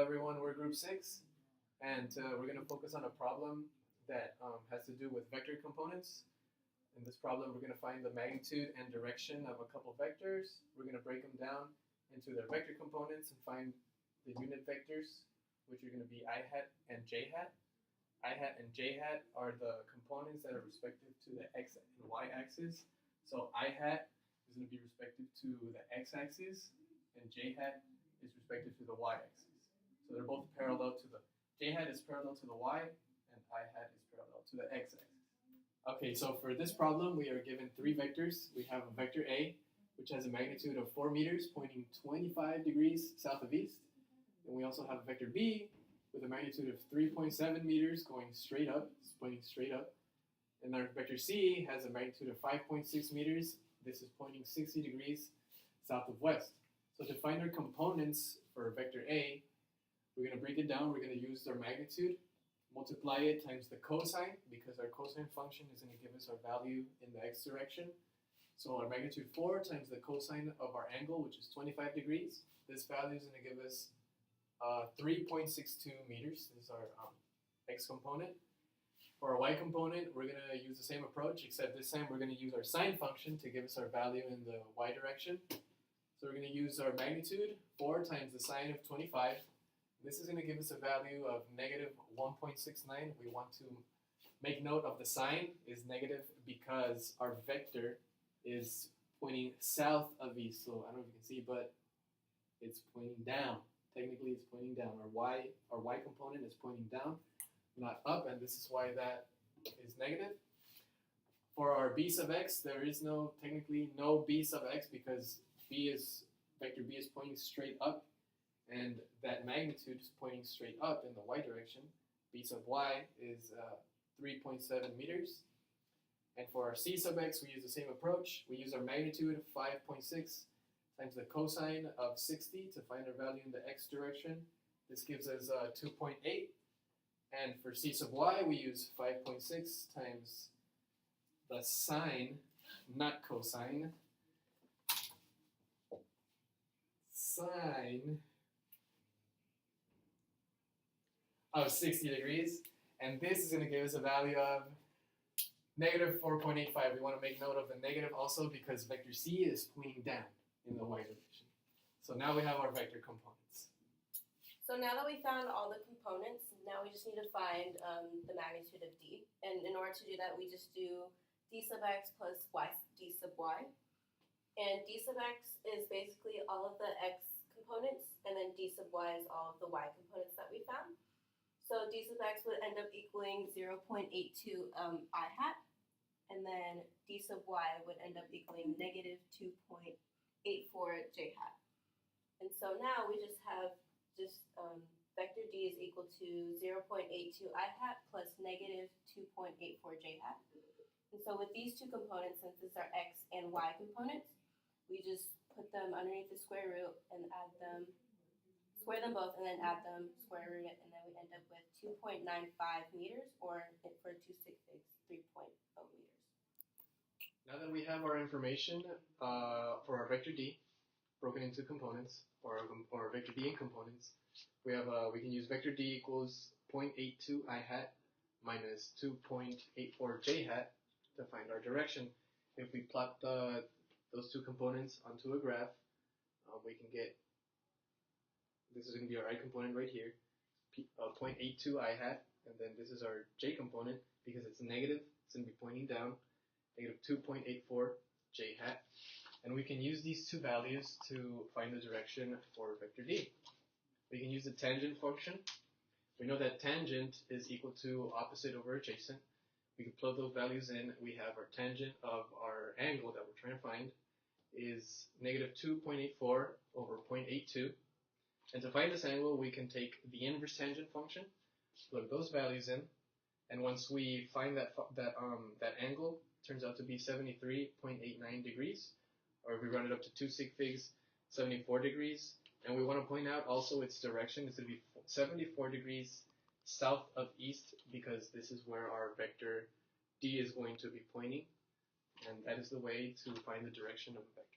everyone, we're group 6, and we're going to focus on a problem that has to do with vector components. In this problem, we're going to find the magnitude and direction of a couple vectors. We're going to break them down into their vector components and find the unit vectors, which are going to be I hat and j hat. I hat and j hat are the components that are respective to the x and y axis. So I hat is going to be respective to the x-axis, and j hat is respective to the y-axis. So they're both parallel to the j hat is parallel to the y, and I hat is parallel to the x-axis. Okay, so for this problem, we are given three vectors. We have a vector A, which has a magnitude of 4 meters, pointing 25 degrees south of east. And we also have a vector B with a magnitude of 3.7 meters, going straight up, it's pointing straight up. And our vector C has a magnitude of 5.6 meters. This is pointing 60 degrees south of west. So to find our components for vector A, we're going to break it down. We're going to use our magnitude, multiply it times the cosine, because our cosine function is going to give us our value in the x direction. So our magnitude 4 times the cosine of our angle, which is 25 degrees. This value is going to give us 3.62 meters. This is our x component. For our y component, we're going to use the same approach, except this time we're going to use our sine function to give us our value in the y direction. So we're going to use our magnitude, 4 times the sine of 25. This is going to give us a value of negative 1.69. We want to make note of the sign is negative because our vector is pointing south of east. So I don't know if you can see, but it's pointing down. Technically, it's pointing down. Our y component is pointing down, not up, and this is why that is negative. For our b sub x, there is technically no b sub x because vector b is pointing straight up, and that magnitude is pointing straight up in the y direction. B sub y is 3.7 meters. And for our c sub x, we use the same approach. We use our magnitude of 5.6 times the cosine of 60 to find our value in the x direction. This gives us 2.8. And for c sub y, we use 5.6 times the sine, not cosine, sine of 60 degrees. And this is going to give us a value of negative 4.85. We want to make note of the negative also because vector C is pointing down in the y direction. So now we have our vector components. So now that we found all the components, now we just need to find the magnitude of D. And in order to do that, we just do D sub x plus D sub y. And D sub x is basically all of the x components, and then D sub y is all of the y components that we found. So D sub x would end up equaling 0.82 I hat, and then D sub y would end up equaling negative 2.84 j hat. And so now we just have vector D is equal to 0.82 I hat plus negative 2.84 j hat. And so with these two components, since these are x and y components, we just put them underneath the square root and add them, square them both and then add them, square root it, and then we end up with 2.95 meters, or for 2 sig figs, 3.0 meters. Now that we have our information for our vector D broken into components, or vector D in components, we can use vector D equals 0.82 I hat minus 2.84 j hat to find our direction. If we plot those two components onto a graph, we can get, this is going to be our I component right here, 0.82 I hat, and then this is our j component. Because it's negative, it's going to be pointing down, negative 2.84 j hat. And we can use these two values to find the direction for vector D. We can use the tangent function. We know that tangent is equal to opposite over adjacent. We can plug those values in. We have our tangent of our angle that we're trying to find is negative 2.84 over 0.82. And to find this angle, we can take the inverse tangent function, plug those values in, and once we find that angle, it turns out to be 73.89 degrees, or if we run it up to 2 sig figs, 74 degrees. And we want to point out also its direction is going to be 74 degrees south of east, because this is where our vector D is going to be pointing, and that is the way to find the direction of a vector.